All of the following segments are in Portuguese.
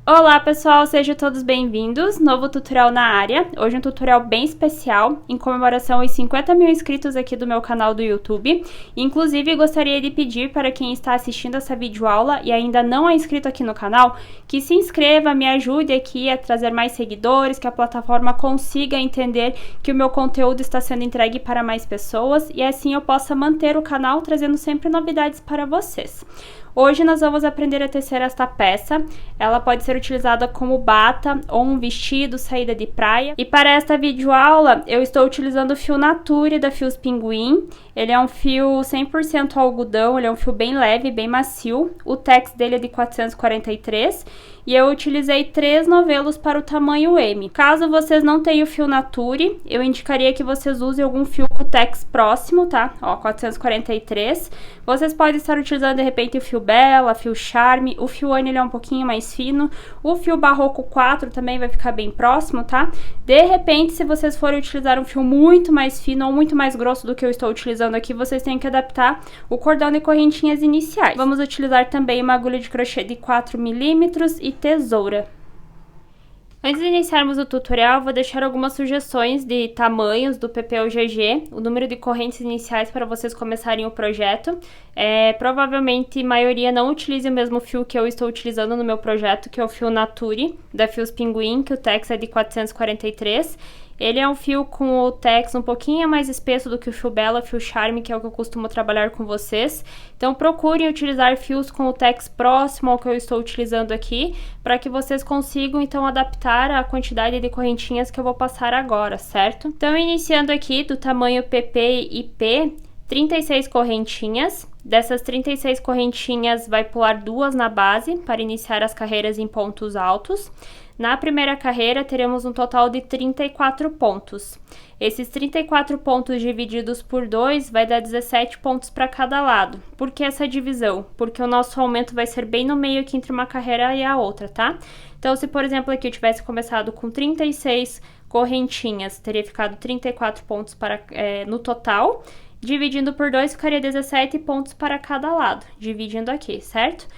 Olá pessoal, sejam todos bem-vindos, novo tutorial na área. Hoje é um tutorial bem especial, em comemoração aos 50 mil inscritos aqui do meu canal do YouTube. Inclusive, gostaria de pedir para quem está assistindo essa videoaula e ainda não é inscrito aqui no canal, que se inscreva, me ajude aqui a trazer mais seguidores, que a plataforma consiga entender que o meu conteúdo está sendo entregue para mais pessoas e assim eu possa manter o canal trazendo sempre novidades para vocês. Hoje nós vamos aprender a tecer esta peça. Ela pode ser utilizada como bata ou um vestido, saída de praia. E para esta videoaula eu estou utilizando o fio Nature da Fios Pinguim. Ele é um fio 100% algodão, ele é um fio bem leve, bem macio. O tex dele é de 443 e eu utilizei 3 novelos para o tamanho M. Caso vocês não tenham o fio Nature, eu indicaria que vocês usem algum fio com tex próximo, tá? Ó, 443. Vocês podem estar utilizando de repente o fio Bela, fio Charme, o fio Anne ele é um pouquinho mais fino, o fio Barroco 4 também vai ficar bem próximo, tá? De repente, se vocês forem utilizar um fio muito mais fino ou muito mais grosso do que eu estou utilizando aqui, vocês têm que adaptar o cordão de correntinhas iniciais. Vamos utilizar também uma agulha de crochê de 4 milímetros e tesoura. Antes de iniciarmos o tutorial, vou deixar algumas sugestões de tamanhos do PP ou GG, o número de correntes iniciais para vocês começarem o projeto. Provavelmente, a maioria não utilize o mesmo fio que eu estou utilizando no meu projeto, que é o fio Nature, da Fios Pinguim, que o tex é de 443. Ele é um fio com o tex um pouquinho mais espesso do que o fio Bela, fio Charme, que é o que eu costumo trabalhar com vocês. Então, procurem utilizar fios com o tex próximo ao que eu estou utilizando aqui, para que vocês consigam, então, adaptar a quantidade de correntinhas que eu vou passar agora, certo? Então, iniciando aqui do tamanho PP e P, 36 correntinhas. Dessas 36 correntinhas, vai pular 2 na base, para iniciar as carreiras em pontos altos. Na primeira carreira, teremos um total de 34 pontos. Esses 34 pontos divididos por 2 vai dar 17 pontos para cada lado. Por que essa divisão? Porque o nosso aumento vai ser bem no meio aqui entre uma carreira e a outra, tá? Então, se por exemplo aqui eu tivesse começado com 36 correntinhas, teria ficado 34 pontos no total. Dividindo por 2, ficaria 17 pontos para cada lado, dividindo aqui, certo?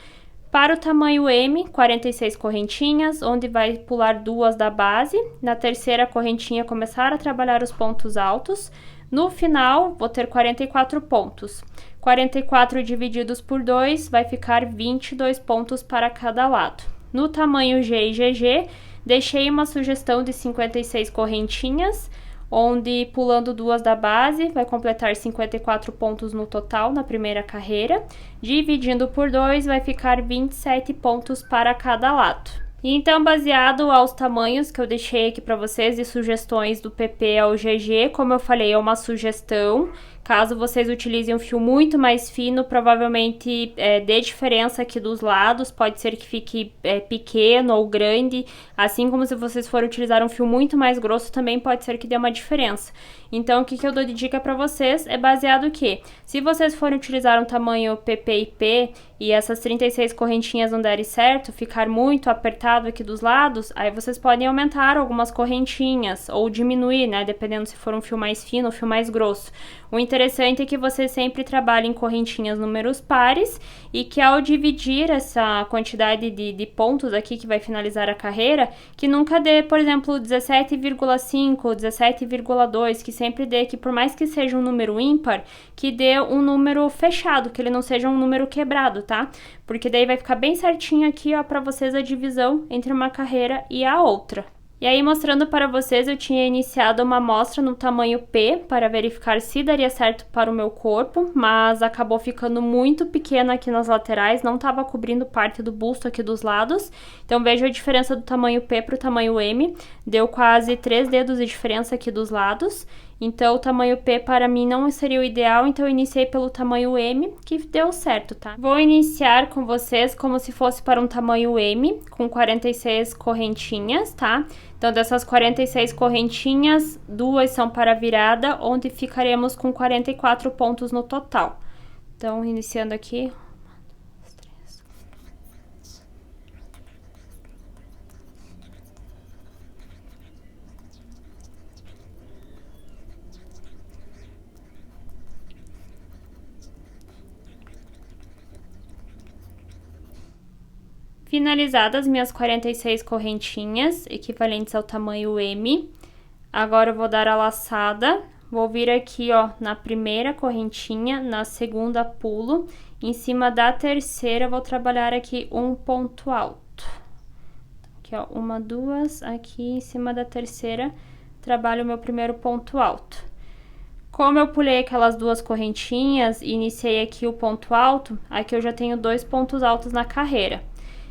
Para o tamanho M, 46 correntinhas, onde vai pular 2 da base. Na terceira correntinha, começar a trabalhar os pontos altos. No final, vou ter 44 pontos. 44 divididos por 2 vai ficar 22 pontos para cada lado. No tamanho G e GG, deixei uma sugestão de 56 correntinhas, onde pulando 2 da base, vai completar 54 pontos no total na primeira carreira. Dividindo por 2, vai ficar 27 pontos para cada lado. Então, baseado aos tamanhos que eu deixei aqui para vocês e sugestões do PP ao GG, como eu falei, é uma sugestão. Caso vocês utilizem um fio muito mais fino, provavelmente dê diferença aqui dos lados, pode ser que fique pequeno ou grande, assim como se vocês forem utilizar um fio muito mais grosso, também pode ser que dê uma diferença. Então, o que eu dou de dica para vocês é baseado que, se vocês forem utilizar um tamanho PP e P, e essas 36 correntinhas não derem certo, ficar muito apertado aqui dos lados, aí vocês podem aumentar algumas correntinhas, ou diminuir, né, dependendo se for um fio mais fino ou fio mais grosso. O interessante é que você sempre trabalhe em correntinhas números pares e que ao dividir essa quantidade de pontos aqui que vai finalizar a carreira, que nunca dê, por exemplo, 17,5 ou 17,2, que sempre dê, que por mais que seja um número ímpar, que dê um número fechado, que ele não seja um número quebrado, tá? Porque daí vai ficar bem certinho aqui, ó, para vocês a divisão entre uma carreira e a outra. E aí, mostrando para vocês, eu tinha iniciado uma amostra no tamanho P, para verificar se daria certo para o meu corpo, mas acabou ficando muito pequena aqui nas laterais, não estava cobrindo parte do busto aqui dos lados. Então, veja a diferença do tamanho P para o tamanho M, deu quase 3 dedos de diferença aqui dos lados. Então, o tamanho P para mim não seria o ideal, então eu iniciei pelo tamanho M, que deu certo, tá? Vou iniciar com vocês como se fosse para um tamanho M, com 46 correntinhas, tá? Então, dessas 46 correntinhas, 2 são para virada, onde ficaremos com 44 pontos no total. Então, iniciando aqui... Finalizadas minhas 46 correntinhas, equivalentes ao tamanho M. Agora eu vou dar a laçada, vou vir aqui, ó, na primeira correntinha, na segunda pulo, em cima da terceira vou trabalhar aqui um ponto alto. Aqui, ó, uma, duas, aqui em cima da terceira, trabalho o meu primeiro ponto alto. Como eu pulei aquelas duas correntinhas e iniciei aqui o ponto alto, aqui eu já tenho 2 pontos altos na carreira.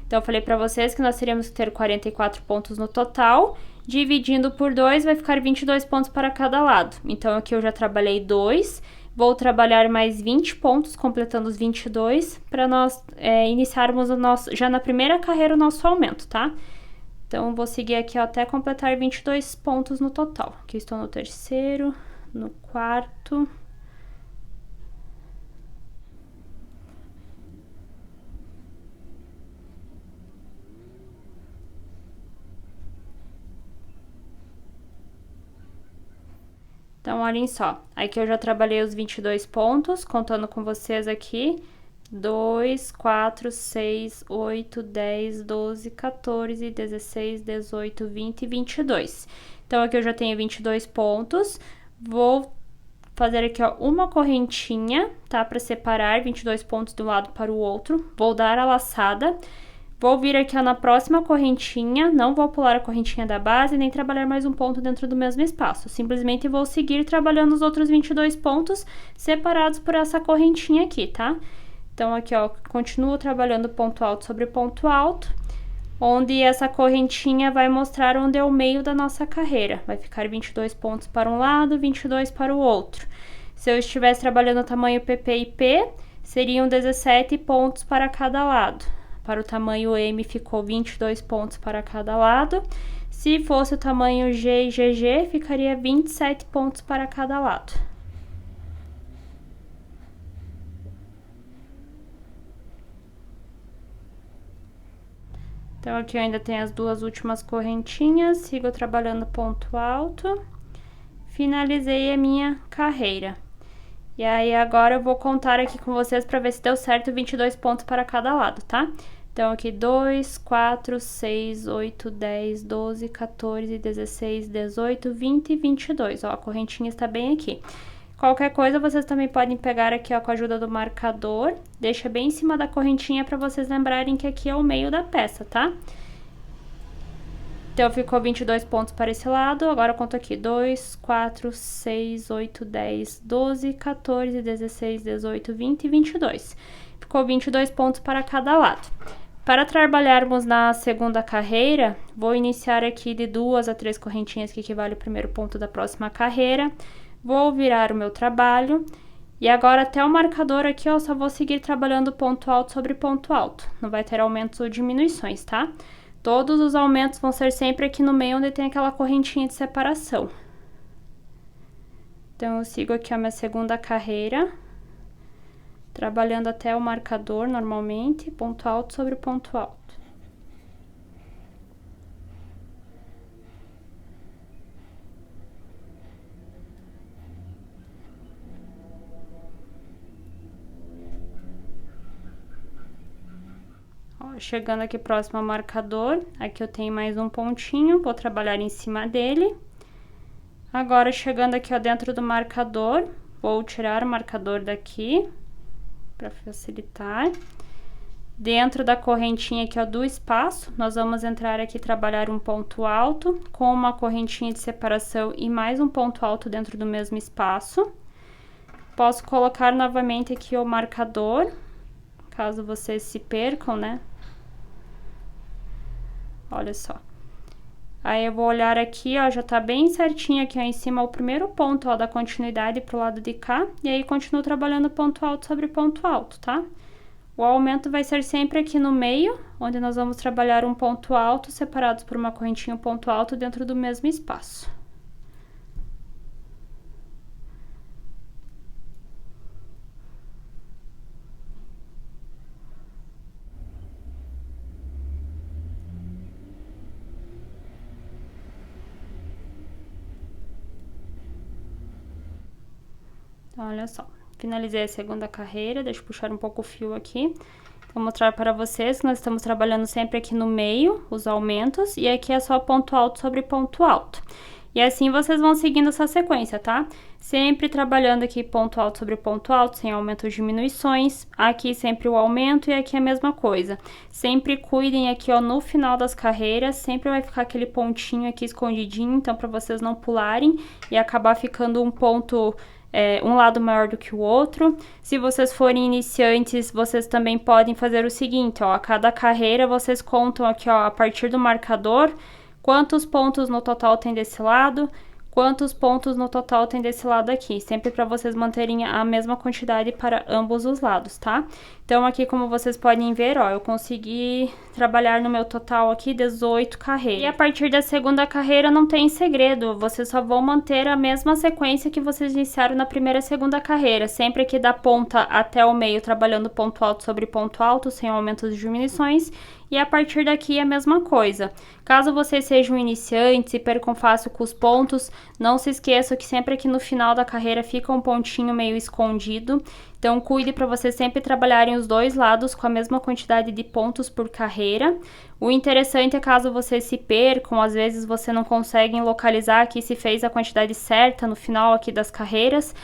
Então, eu falei pra vocês que nós teríamos que ter 44 pontos no total, dividindo por 2 vai ficar 22 pontos para cada lado. Então, aqui eu já trabalhei 2, vou trabalhar mais 20 pontos, completando os 22, para nós iniciarmos o nosso, já na primeira carreira o nosso aumento, tá? Então, vou seguir aqui ó, até completar 22 pontos no total. Aqui estou no terceiro, no quarto. Então, olhem só, aqui eu já trabalhei os 22 pontos, contando com vocês aqui, 2, 4, 6, 8, 10, 12, 14, 16, 18, 20 e 22. Então, aqui eu já tenho 22 pontos, vou fazer aqui, ó, uma correntinha, tá? Para separar 22 pontos de um lado para o outro, vou dar a laçada. Vou vir aqui ó, na próxima correntinha, não vou pular a correntinha da base, nem trabalhar mais um ponto dentro do mesmo espaço. Simplesmente vou seguir trabalhando os outros 22 pontos separados por essa correntinha aqui, tá? Então, aqui, ó, continuo trabalhando ponto alto sobre ponto alto, onde essa correntinha vai mostrar onde é o meio da nossa carreira. Vai ficar 22 pontos para um lado, 22 para o outro. Se eu estivesse trabalhando tamanho PP e P, seriam 17 pontos para cada lado. Para o tamanho M ficou 22 pontos para cada lado. Se fosse o tamanho G e GG, ficaria 27 pontos para cada lado. Então, aqui eu ainda tenho as duas últimas correntinhas, sigo trabalhando ponto alto. Finalizei a minha carreira. E aí, agora eu vou contar aqui com vocês para ver se deu certo 22 pontos para cada lado, tá? Então, aqui 2, 4, 6, 8, 10, 12, 14, 16, 18, 20 e 22. Ó, a correntinha está bem aqui. Qualquer coisa, vocês também podem pegar aqui ó, com a ajuda do marcador. Deixa bem em cima da correntinha para vocês lembrarem que aqui é o meio da peça, tá? Então, ficou 22 pontos para esse lado. Agora, eu conto aqui 2, 4, 6, 8, 10, 12, 14, 16, 18, 20 e 22. Ficou 22 pontos para cada lado. Para trabalharmos na segunda carreira, vou iniciar aqui de 2 a 3 correntinhas, que equivale ao primeiro ponto da próxima carreira. Vou virar o meu trabalho. E agora, até o marcador aqui, ó, só vou seguir trabalhando ponto alto sobre ponto alto. Não vai ter aumentos ou diminuições, tá? Todos os aumentos vão ser sempre aqui no meio, onde tem aquela correntinha de separação. Então, eu sigo aqui a minha segunda carreira, trabalhando até o marcador, normalmente, ponto alto sobre ponto alto. Ó, chegando aqui próximo ao marcador, aqui eu tenho mais um pontinho, vou trabalhar em cima dele. Agora, chegando aqui ó, dentro do marcador, vou tirar o marcador daqui, para facilitar. Dentro da correntinha aqui ó, do espaço, nós vamos entrar aqui e trabalhar um ponto alto, com uma correntinha de separação e mais um ponto alto dentro do mesmo espaço. Posso colocar novamente aqui o marcador, caso vocês se percam, né? Olha só. Aí, eu vou olhar aqui, ó, já tá bem certinho aqui, ó, em cima o primeiro ponto, ó, da continuidade pro lado de cá. E aí, continuo trabalhando ponto alto sobre ponto alto, tá? O aumento vai ser sempre aqui no meio, onde nós vamos trabalhar um ponto alto, separados por uma correntinha, um ponto alto dentro do mesmo espaço. Então, olha só, finalizei a segunda carreira, deixa eu puxar um pouco o fio aqui. Vou mostrar para vocês que nós estamos trabalhando sempre aqui no meio, os aumentos, e aqui é só ponto alto sobre ponto alto. E assim vocês vão seguindo essa sequência, tá? Sempre trabalhando aqui ponto alto sobre ponto alto, sem aumento ou diminuições. Aqui sempre o aumento e aqui a mesma coisa. Sempre cuidem aqui, ó, no final das carreiras, sempre vai ficar aquele pontinho aqui escondidinho, então para vocês não pularem e acabar ficando um ponto... um lado maior do que o outro. Se vocês forem iniciantes, vocês também podem fazer o seguinte, ó, a cada carreira vocês contam aqui, ó, a partir do marcador, quantos pontos no total tem desse lado, quantos pontos no total tem desse lado aqui, sempre para vocês manterem a mesma quantidade para ambos os lados, tá? Então, aqui, como vocês podem ver, ó, eu consegui trabalhar no meu total aqui 18 carreiras. E a partir da segunda carreira não tem segredo, vocês só vão manter a mesma sequência que vocês iniciaram na primeira e segunda carreira, sempre aqui da ponta até o meio, trabalhando ponto alto sobre ponto alto, sem aumentos e diminuições. E a partir daqui a mesma coisa. Caso vocês sejam iniciantes e percam fácil com os pontos, não se esqueçam que sempre aqui no final da carreira fica um pontinho meio escondido. Então, cuide para vocês sempre trabalharem os dois lados com a mesma quantidade de pontos por carreira. O interessante é caso vocês se percam, às vezes você não consegue localizar aqui se fez a quantidade certa no final aqui das carreiras.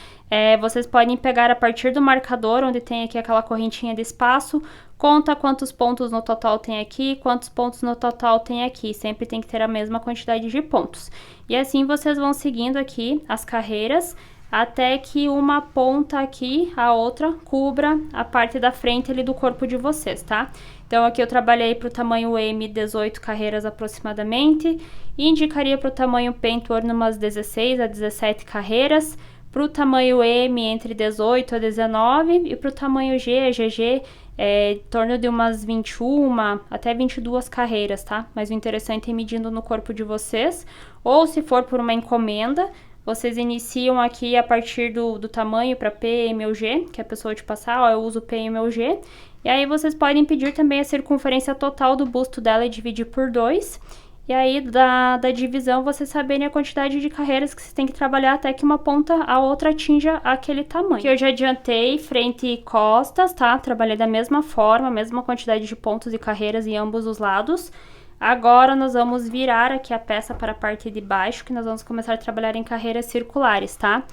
Vocês podem pegar a partir do marcador, onde tem aqui aquela correntinha de espaço, conta quantos pontos no total tem aqui, quantos pontos no total tem aqui. Sempre tem que ter a mesma quantidade de pontos. E assim vocês vão seguindo aqui as carreiras, até que uma ponta aqui, a outra, cubra a parte da frente ali do corpo de vocês, tá? Então, aqui eu trabalhei para o tamanho M 18 carreiras aproximadamente, e indicaria para o tamanho P em torno de umas 16 a 17 carreiras, para o tamanho M entre 18 a 19 e para o tamanho G, GG, em torno de umas 21 até 22 carreiras, tá? Mas o interessante é ir medindo no corpo de vocês, ou se for por uma encomenda, vocês iniciam aqui a partir do tamanho para P, M ou G, que a pessoa te passar, ó, eu uso P, M ou G. E aí vocês podem pedir também a circunferência total do busto dela e dividir por 2. E aí da divisão vocês saberem a quantidade de carreiras que vocês têm que trabalhar até que uma ponta a outra atinja aquele tamanho. Aqui eu já adiantei frente e costas, tá? Trabalhei da mesma forma, mesma quantidade de pontos e carreiras em ambos os lados. Agora, nós vamos virar aqui a peça para a parte de baixo, que nós vamos começar a trabalhar em carreiras circulares, tá?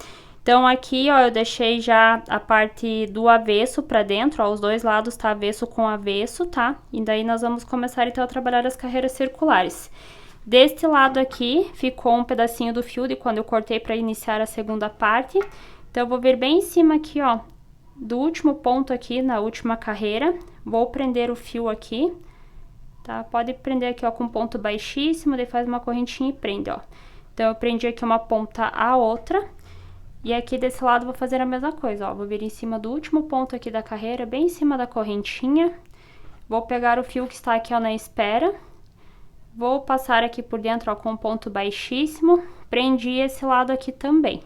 Então, aqui, ó, eu deixei já a parte do avesso para dentro, ó, os dois lados tá avesso com avesso, tá? E daí, nós vamos começar, então, a trabalhar as carreiras circulares. Deste lado aqui, ficou um pedacinho do fio de quando eu cortei para iniciar a segunda parte. Então, eu vou vir bem em cima aqui, ó, do último ponto aqui, na última carreira. Vou prender o fio aqui. Tá? Pode prender aqui, ó, com ponto baixíssimo, daí faz uma correntinha e prende, ó. Então, eu prendi aqui uma ponta a outra. E aqui desse lado vou fazer a mesma coisa, ó. Vou vir em cima do último ponto aqui da carreira, bem em cima da correntinha. Vou pegar o fio que está aqui, ó, na espera. Vou passar aqui por dentro, ó, com ponto baixíssimo. Prendi esse lado aqui também.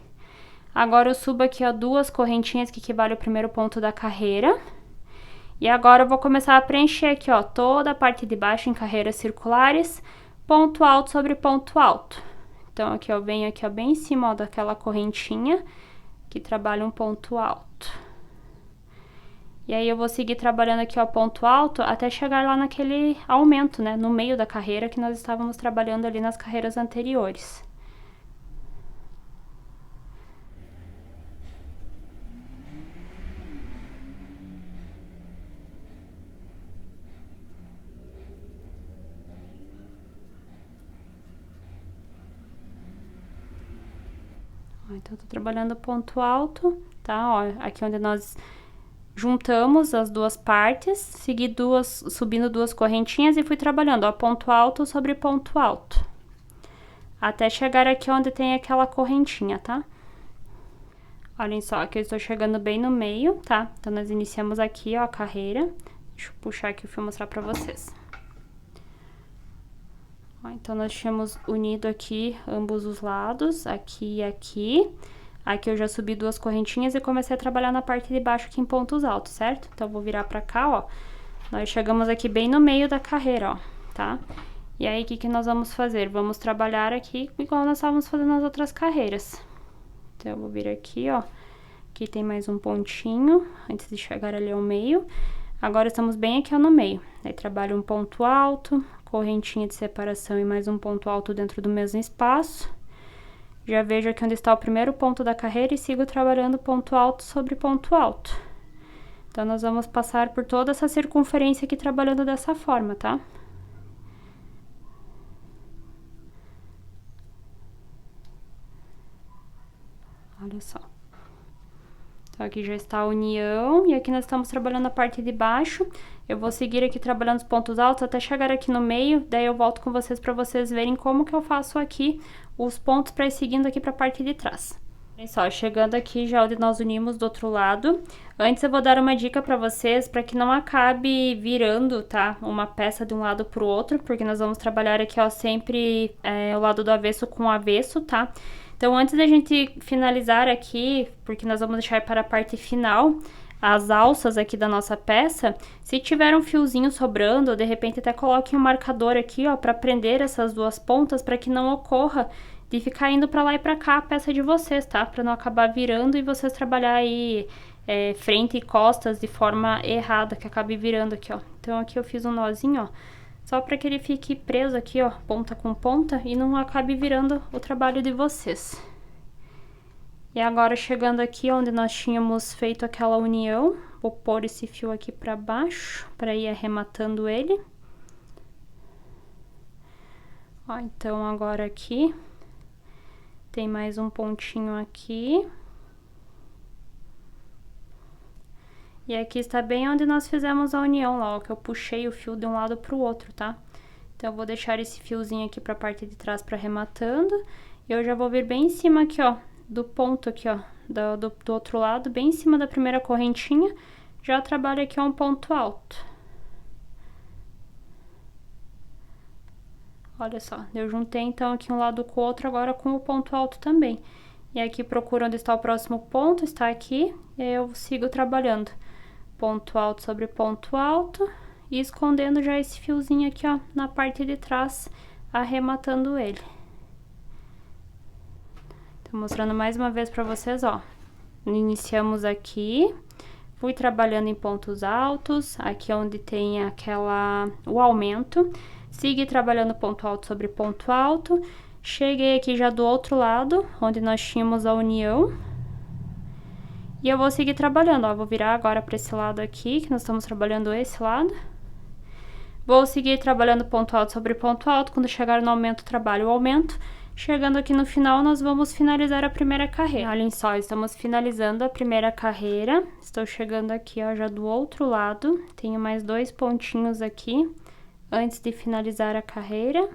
Agora, eu subo aqui, ó, duas correntinhas que equivale ao primeiro ponto da carreira. E agora eu vou começar a preencher aqui, ó, toda a parte de baixo em carreiras circulares, ponto alto sobre ponto alto. Então, aqui eu venho aqui, ó, bem em cima, ó, daquela correntinha, que trabalha um ponto alto. E aí, eu vou seguir trabalhando aqui, ó, ponto alto, até chegar lá naquele aumento, né, no meio da carreira que nós estávamos trabalhando ali nas carreiras anteriores. Então, tô trabalhando ponto alto, tá? Ó, aqui onde nós juntamos as duas partes, segui subindo duas correntinhas e fui trabalhando, ó, ponto alto sobre ponto alto. Até chegar aqui onde tem aquela correntinha, tá? Olhem só, aqui eu estou chegando bem no meio, tá? Então, nós iniciamos aqui, ó, a carreira. Deixa eu puxar aqui o fio e mostrar pra vocês. Ó, então, nós tínhamos unido aqui ambos os lados, aqui e aqui. Aqui eu já subi duas correntinhas e comecei a trabalhar na parte de baixo aqui em pontos altos, certo? Então, eu vou virar pra cá, ó. Nós chegamos aqui bem no meio da carreira, ó, tá? E aí, o que que nós vamos fazer? Vamos trabalhar aqui igual nós estávamos fazendo nas outras carreiras. Então, eu vou vir aqui, ó. Aqui tem mais um pontinho, antes de chegar ali ao meio. Agora estamos bem aqui, ó, no meio. Aí trabalho um ponto alto, correntinha de separação e mais um ponto alto dentro do mesmo espaço. Já vejo aqui onde está o primeiro ponto da carreira e sigo trabalhando ponto alto sobre ponto alto. Então, nós vamos passar por toda essa circunferência aqui trabalhando dessa forma, tá? Olha só. Então, aqui já está a união e aqui nós estamos trabalhando a parte de baixo. Eu vou seguir aqui trabalhando os pontos altos até chegar aqui no meio, daí eu volto com vocês para vocês verem como que eu faço aqui os pontos para ir seguindo aqui para a parte de trás. Olha só, chegando aqui já onde nós unimos do outro lado. Antes eu vou dar uma dica para vocês para que não acabe virando, tá? Uma peça de um lado pro outro, porque nós vamos trabalhar aqui, ó, sempre o lado do avesso com o avesso, tá? Então, antes da gente finalizar aqui, porque nós vamos deixar para a parte final, as alças aqui da nossa peça, se tiver um fiozinho sobrando, de repente até coloque um marcador aqui, ó, para prender essas duas pontas, para que não ocorra de ficar indo para lá e para cá a peça de vocês, tá? Para não acabar virando e vocês trabalhar aí frente e costas de forma errada, que acabe virando aqui, ó. Então, aqui eu fiz um nozinho, ó, só para que ele fique preso aqui, ó, ponta com ponta, e não acabe virando o trabalho de vocês. E agora, chegando aqui onde nós tínhamos feito aquela união, vou pôr esse fio aqui para baixo, para ir arrematando ele. Ó, então, agora aqui, tem mais um pontinho aqui. E aqui está bem onde nós fizemos a união lá, ó, que eu puxei o fio de um lado pro outro, tá? Então, eu vou deixar esse fiozinho aqui pra parte de trás pra arrematando. E eu já vou vir bem em cima aqui, ó, do ponto aqui, ó, do outro lado, bem em cima da primeira correntinha. Já trabalho aqui um ponto alto. Olha só, eu juntei então aqui um lado com o outro, agora com o ponto alto também. E aqui procuro onde está o próximo ponto, está aqui, e aí eu sigo trabalhando. Ponto alto sobre ponto alto, e escondendo já esse fiozinho aqui, ó, na parte de trás, arrematando ele. Tô mostrando mais uma vez pra vocês, ó. Iniciamos aqui, fui trabalhando em pontos altos, aqui onde tem o aumento. Segui trabalhando ponto alto sobre ponto alto. Cheguei aqui já do outro lado, onde nós tínhamos a união. E eu vou seguir trabalhando, ó, vou virar agora para esse lado aqui, que nós estamos trabalhando esse lado. Vou seguir trabalhando ponto alto sobre ponto alto, quando chegar no aumento, trabalho o aumento. Chegando aqui no final, nós vamos finalizar a primeira carreira. Olhem só, estamos finalizando a primeira carreira. Estou chegando aqui, ó, já do outro lado. Tenho mais 2 pontinhos aqui, antes de finalizar a carreira.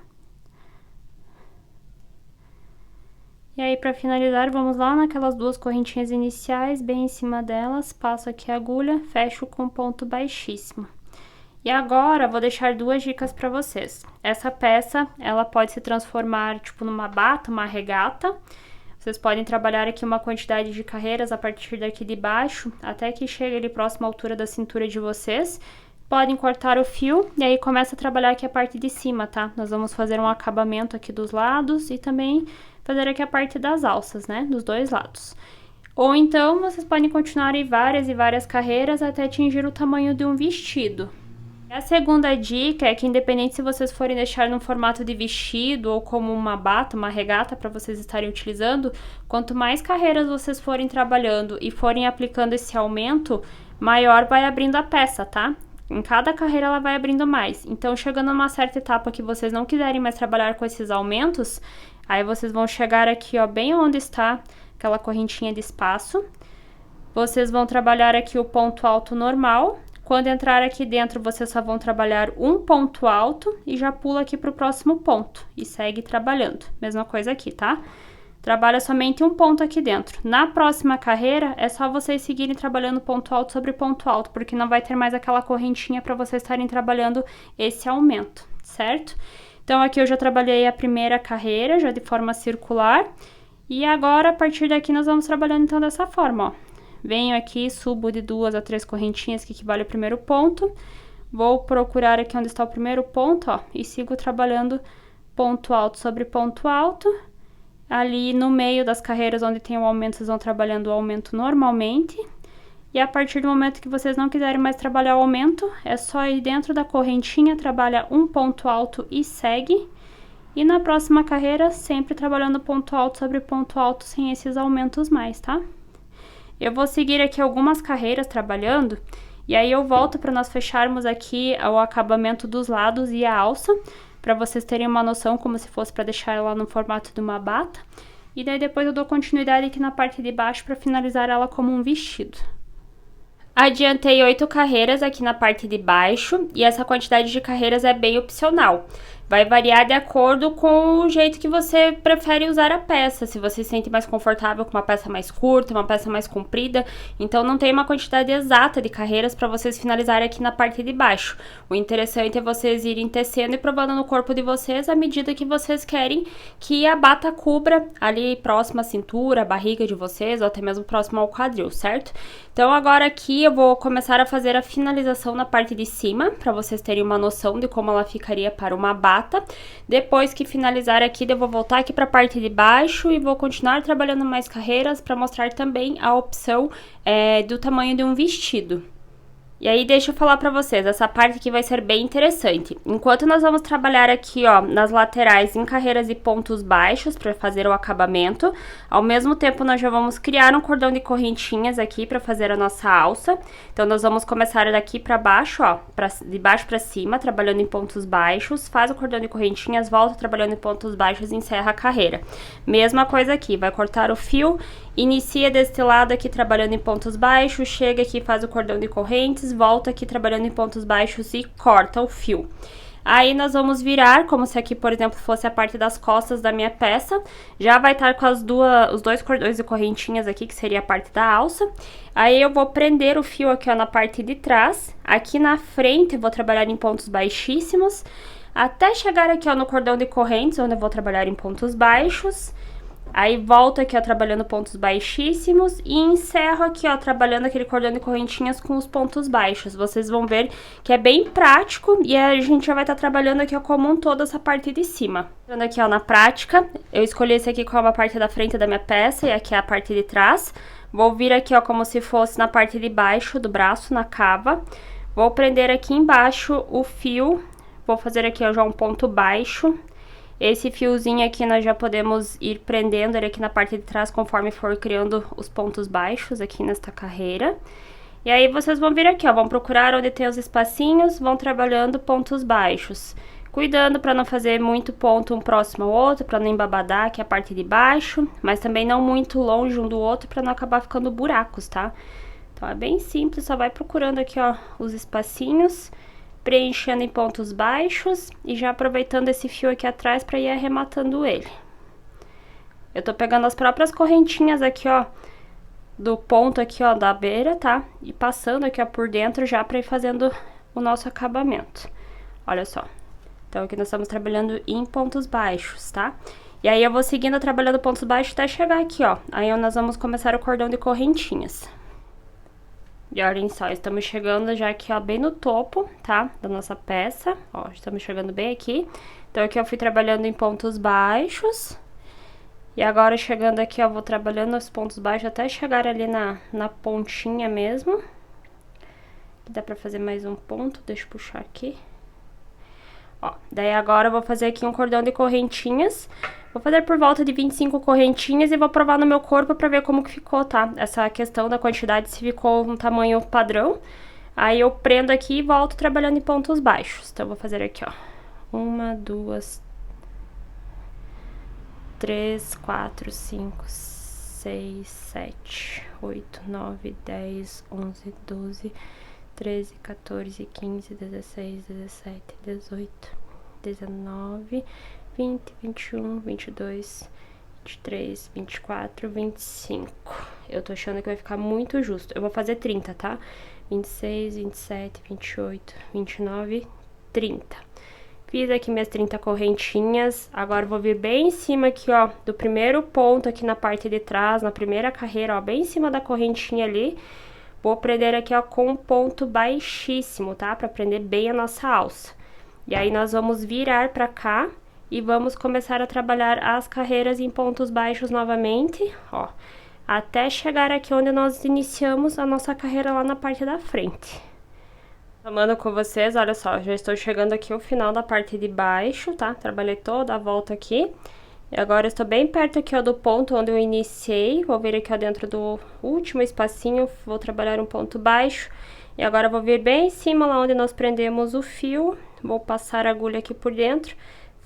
E aí, para finalizar, vamos lá naquelas 2 correntinhas iniciais, bem em cima delas, passo aqui a agulha, fecho com ponto baixíssimo. E agora, vou deixar 2 dicas para vocês. Essa peça, ela pode se transformar, tipo, numa bata, uma regata. Vocês podem trabalhar aqui uma quantidade de carreiras a partir daqui de baixo, até que chegue ali próximo à altura da cintura de vocês. Podem cortar o fio e aí começa a trabalhar aqui a parte de cima, tá? Nós vamos fazer um acabamento aqui dos lados e também fazer aqui a parte das alças, né? Dos 2 lados. Ou então, vocês podem continuar aí várias e várias carreiras até atingir o tamanho de um vestido. A segunda dica é que, independente se vocês forem deixar no formato de vestido ou como uma bata, uma regata para vocês estarem utilizando, quanto mais carreiras vocês forem trabalhando e forem aplicando esse aumento, maior vai abrindo a peça, tá? Em cada carreira ela vai abrindo mais. Então, chegando a uma certa etapa que vocês não quiserem mais trabalhar com esses aumentos, aí vocês vão chegar aqui, ó, bem onde está aquela correntinha de espaço. Vocês vão trabalhar aqui o ponto alto normal. Quando entrar aqui dentro, vocês só vão trabalhar um ponto alto e já pula aqui para o próximo ponto e segue trabalhando. Mesma coisa aqui, tá? Trabalha somente um ponto aqui dentro. Na próxima carreira, é só vocês seguirem trabalhando ponto alto sobre ponto alto, porque não vai ter mais aquela correntinha para vocês estarem trabalhando esse aumento, certo? Então, aqui eu já trabalhei a primeira carreira, já de forma circular. E agora, a partir daqui, nós vamos trabalhando, então, dessa forma, ó. Venho aqui, subo de 2 a 3 correntinhas, que equivale ao primeiro ponto. Vou procurar aqui onde está o primeiro ponto, ó, e sigo trabalhando ponto alto sobre ponto alto. Ali no meio das carreiras onde tem o aumento, vocês vão trabalhando o aumento normalmente. E a partir do momento que vocês não quiserem mais trabalhar o aumento, é só ir dentro da correntinha, trabalha um ponto alto e segue. E na próxima carreira, sempre trabalhando ponto alto sobre ponto alto, sem esses aumentos mais, tá? Eu vou seguir aqui algumas carreiras trabalhando, e aí eu volto para nós fecharmos aqui o acabamento dos lados e a alça, para vocês terem uma noção, como se fosse para deixar ela no formato de uma bata. E daí depois eu dou continuidade aqui na parte de baixo para finalizar ela como um vestido. Adiantei 8 carreiras aqui na parte de baixo, e essa quantidade de carreiras é bem opcional. Vai variar de acordo com o jeito que você prefere usar a peça, se você se sente mais confortável com uma peça mais curta, uma peça mais comprida. Então não tem uma quantidade exata de carreiras para vocês finalizarem aqui na parte de baixo. O interessante é vocês irem tecendo e provando no corpo de vocês à medida que vocês querem que a bata cubra ali próximo à cintura, à barriga de vocês, ou até mesmo próximo ao quadril, certo? Então agora aqui eu vou começar a fazer a finalização na parte de cima, para vocês terem uma noção de como ela ficaria para uma bata. Depois que finalizar aqui, eu vou voltar aqui para a parte de baixo e vou continuar trabalhando mais carreiras para mostrar também a opção do tamanho de um vestido. E aí deixa eu falar pra vocês, essa parte aqui vai ser bem interessante. Enquanto nós vamos trabalhar aqui, ó, nas laterais em carreiras e pontos baixos para fazer o acabamento, ao mesmo tempo nós já vamos criar um cordão de correntinhas aqui para fazer a nossa alça. Então nós vamos começar daqui para baixo, ó, de baixo para cima, trabalhando em pontos baixos, faz o cordão de correntinhas, volta trabalhando em pontos baixos e encerra a carreira. Mesma coisa aqui, vai cortar o fio, inicia deste lado aqui trabalhando em pontos baixos, chega aqui, faz o cordão de correntes, volta aqui trabalhando em pontos baixos e corta o fio. Aí nós vamos virar, como se aqui, por exemplo, fosse a parte das costas da minha peça. Já vai estar com os dois cordões de correntinhas aqui, que seria a parte da alça. Aí eu vou prender o fio aqui, ó, na parte de trás. Aqui na frente eu vou trabalhar em pontos baixíssimos, até chegar aqui, ó, no cordão de correntes, onde eu vou trabalhar em pontos baixos. Aí volto aqui, ó, trabalhando pontos baixíssimos e encerro aqui, ó, trabalhando aquele cordão de correntinhas com os pontos baixos. Vocês vão ver que é bem prático e a gente já vai estar trabalhando aqui, ó, como um todo essa parte de cima. Vendo aqui, ó, na prática, eu escolhi esse aqui como a parte da frente da minha peça e aqui é a parte de trás. Vou vir aqui, ó, como se fosse na parte de baixo do braço, na cava. Vou prender aqui embaixo o fio, vou fazer aqui, ó, já um ponto baixo. Esse fiozinho aqui nós já podemos ir prendendo ele aqui na parte de trás conforme for criando os pontos baixos aqui nesta carreira. E aí vocês vão vir aqui, ó, vão procurar onde tem os espacinhos, vão trabalhando pontos baixos. Cuidando para não fazer muito ponto um próximo ao outro, para não embabadar aqui a parte de baixo, mas também não muito longe um do outro para não acabar ficando buracos, tá? Então é bem simples, só vai procurando aqui, ó, os espacinhos, preenchendo em pontos baixos e já aproveitando esse fio aqui atrás para ir arrematando ele. Eu tô pegando as próprias correntinhas aqui, ó, do ponto aqui, ó, da beira, tá? E passando aqui, ó, por dentro já para ir fazendo o nosso acabamento. Olha só. Então aqui nós estamos trabalhando em pontos baixos, tá? E aí eu vou seguindo trabalhando pontos baixos até chegar aqui, ó. Aí nós vamos começar o cordão de correntinhas. E olhem só, estamos chegando já aqui, ó, bem no topo, tá? Da nossa peça, ó, estamos chegando bem aqui. Então aqui eu fui trabalhando em pontos baixos. E agora chegando aqui, ó, vou trabalhando os pontos baixos até chegar ali na pontinha mesmo. Aqui dá pra fazer mais um ponto, deixa eu puxar aqui. Ó, daí agora eu vou fazer aqui um cordão de correntinhas. Vou fazer por volta de 25 correntinhas e vou provar no meu corpo pra ver como que ficou, tá? Essa questão da quantidade, se ficou um tamanho padrão. Aí eu prendo aqui e volto trabalhando em pontos baixos. Então eu vou fazer aqui, ó. 1, 2, 3, 4, 5, 6, 7, 8, 9, 10, 11, 12, 13, 14, 15, 16, 17, 18, 19, 20, 21, 22, 23, 24, 25. Eu tô achando que vai ficar muito justo. Eu vou fazer 30, tá? 26, 27, 28, 29, 30. Fiz aqui minhas 30 correntinhas. Agora eu vou vir bem em cima aqui, ó, do primeiro ponto aqui na parte de trás, na primeira carreira, ó, bem em cima da correntinha ali. Vou prender aqui, ó, com um ponto baixíssimo, tá? Pra prender bem a nossa alça. E aí nós vamos virar pra cá e vamos começar a trabalhar as carreiras em pontos baixos novamente, ó. até chegar aqui onde nós iniciamos a nossa carreira lá na parte da frente. Tomando com vocês, olha só, já estou chegando aqui ao final da parte de baixo, tá? Trabalhei toda a volta aqui. E agora eu estou bem perto aqui, ó, do ponto onde eu iniciei. Vou vir aqui, ó, dentro do último espacinho, vou trabalhar um ponto baixo. E agora eu vou vir bem em cima, lá onde nós prendemos o fio. Vou passar a agulha aqui por dentro.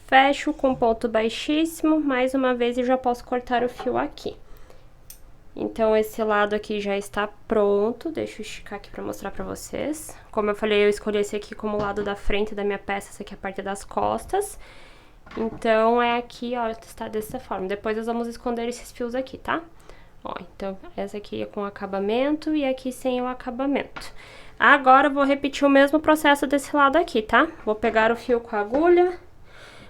Fecho com ponto baixíssimo, mais uma vez e já posso cortar o fio aqui. Então, esse lado aqui já está pronto. Deixa eu esticar aqui para mostrar para vocês. Como eu falei, eu escolhi esse aqui como lado da frente da minha peça, essa aqui é a parte das costas. Então, é aqui, ó, está dessa forma. Depois nós vamos esconder esses fios aqui, tá? Ó, então, essa aqui é com acabamento e aqui sem o acabamento. Agora, eu vou repetir o mesmo processo desse lado aqui, tá? Vou pegar o fio com a agulha.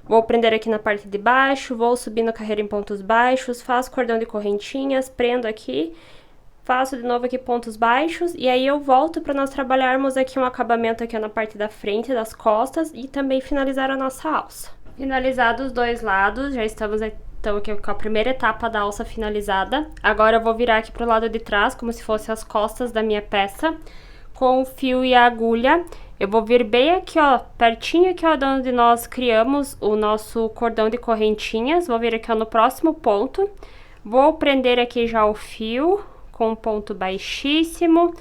Vou prender aqui na parte de baixo, vou subindo a carreira em pontos baixos, faço cordão de correntinhas, prendo aqui, faço de novo aqui pontos baixos, e aí eu volto para nós trabalharmos aqui um acabamento aqui na parte da frente, das costas, e também finalizar a nossa alça. Finalizados os dois lados, já estamos então aqui com a primeira etapa da alça finalizada. Agora eu vou virar aqui pro lado de trás, como se fosse as costas da minha peça, com o fio e a agulha. Eu vou vir bem aqui, ó, pertinho aqui, ó, de onde nós criamos o nosso cordão de correntinhas. Vou vir aqui, ó, no próximo ponto. Vou prender aqui já o fio com um ponto baixíssimo.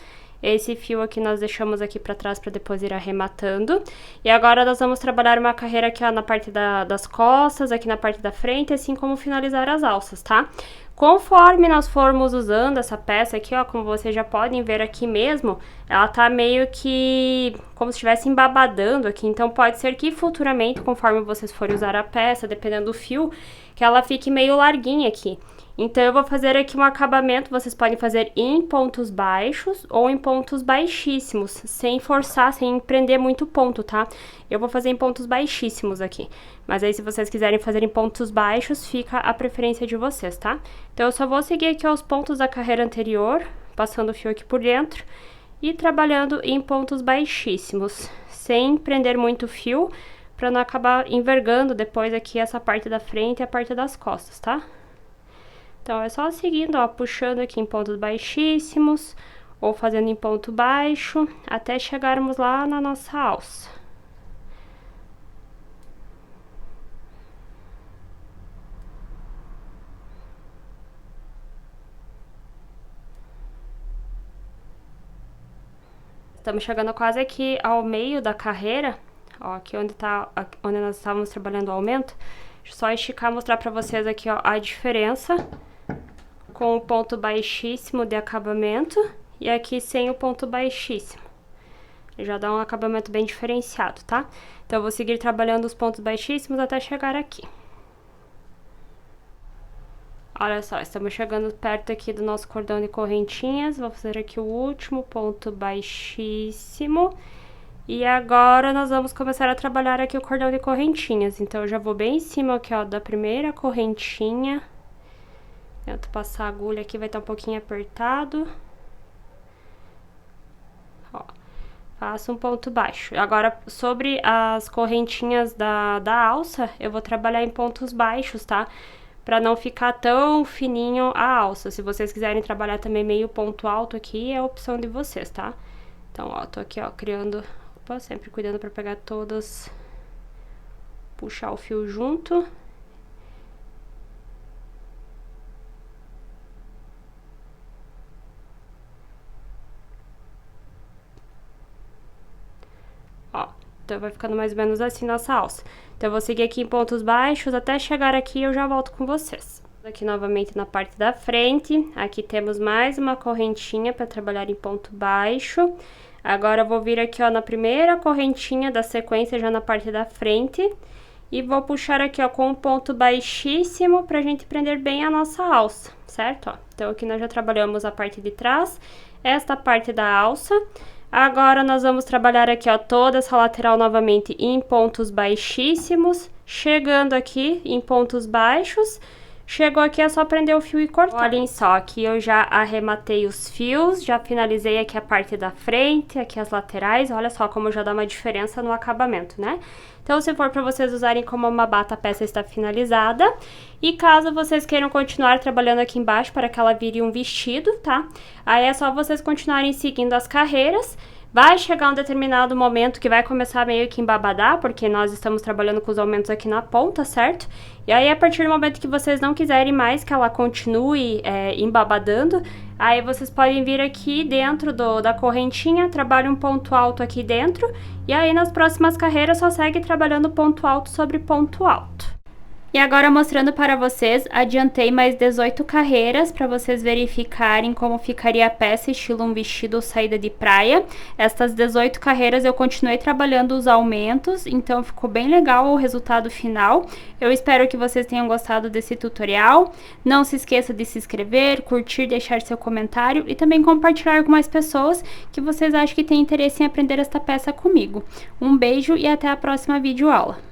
Esse fio aqui nós deixamos aqui pra trás pra depois ir arrematando. E agora nós vamos trabalhar uma carreira aqui, ó, na parte das costas, aqui na parte da frente, assim como finalizar as alças, tá? Conforme nós formos usando essa peça aqui, ó, como vocês já podem ver aqui mesmo, ela tá meio que como se estivesse embabadando aqui, então pode ser que futuramente, conforme vocês forem usar a peça, dependendo do fio, que ela fique meio larguinha aqui. Então eu vou fazer aqui um acabamento, vocês podem fazer em pontos baixos ou em pontos baixíssimos, sem forçar, sem prender muito ponto, tá? Eu vou fazer em pontos baixíssimos aqui, mas aí se vocês quiserem fazer em pontos baixos, fica a preferência de vocês, tá? Então eu só vou seguir aqui os pontos da carreira anterior, passando o fio aqui por dentro e trabalhando em pontos baixíssimos, sem prender muito fio, para não acabar envergando depois aqui essa parte da frente e a parte das costas, tá? Então, é só seguindo, ó, puxando aqui em pontos baixíssimos, ou fazendo em ponto baixo, até chegarmos lá na nossa alça. Estamos chegando quase aqui ao meio da carreira, ó, aqui onde nós estávamos trabalhando o aumento. Deixa eu só esticar e mostrar pra vocês aqui, ó, a diferença com o ponto baixíssimo de acabamento e aqui sem o ponto baixíssimo. Já dá um acabamento bem diferenciado, tá? Então, eu vou seguir trabalhando os pontos baixíssimos até chegar aqui. Olha só, estamos chegando perto aqui do nosso cordão de correntinhas. Vou fazer aqui o último ponto baixíssimo. E agora, nós vamos começar a trabalhar aqui o cordão de correntinhas. Então, eu já vou bem em cima aqui, ó, da primeira correntinha. Tento passar a agulha aqui, vai estar um pouquinho apertado. Ó, faço um ponto baixo. Agora, sobre as correntinhas da alça, eu vou trabalhar em pontos baixos, tá? Pra não ficar tão fininho a alça. Se vocês quiserem trabalhar também meio ponto alto aqui, é a opção de vocês, tá? Então, ó, tô aqui, ó, criando... Opa, sempre cuidando pra pegar todas... Puxar o fio junto... Ó, então vai ficando mais ou menos assim nossa alça. Então eu vou seguir aqui em pontos baixos até chegar aqui e eu já volto com vocês. Aqui novamente na parte da frente, aqui temos mais uma correntinha para trabalhar em ponto baixo. Agora eu vou vir aqui, ó, na primeira correntinha da sequência, já na parte da frente. E vou puxar aqui, ó, com um ponto baixíssimo pra gente prender bem a nossa alça, certo? Ó, então aqui nós já trabalhamos a parte de trás, esta parte da alça. Agora, nós vamos trabalhar aqui, ó, toda essa lateral novamente em pontos baixíssimos, chegando aqui em pontos baixos, Chegou aqui, é só prender o fio e cortar. Olhem só, aqui eu já arrematei os fios, já finalizei aqui a parte da frente, aqui as laterais. Olha só como já dá uma diferença no acabamento, né? Então, se for para vocês usarem como uma bata, a peça está finalizada. E caso vocês queiram continuar trabalhando aqui embaixo para que ela vire um vestido, tá? Aí é só vocês continuarem seguindo as carreiras. Vai chegar um determinado momento que vai começar meio que embabadar, porque nós estamos trabalhando com os aumentos aqui na ponta, certo? E aí, a partir do momento que vocês não quiserem mais que ela continue embabadando, aí vocês podem vir aqui dentro da correntinha, trabalha um ponto alto aqui dentro, e aí nas próximas carreiras só segue trabalhando ponto alto sobre ponto alto. E agora mostrando para vocês, adiantei mais 18 carreiras para vocês verificarem como ficaria a peça estilo um vestido ou saída de praia. Estas 18 carreiras eu continuei trabalhando os aumentos, então ficou bem legal o resultado final. Eu espero que vocês tenham gostado desse tutorial. Não se esqueça de se inscrever, curtir, deixar seu comentário e também compartilhar com mais pessoas que vocês acham que têm interesse em aprender esta peça comigo. Um beijo e até a próxima videoaula.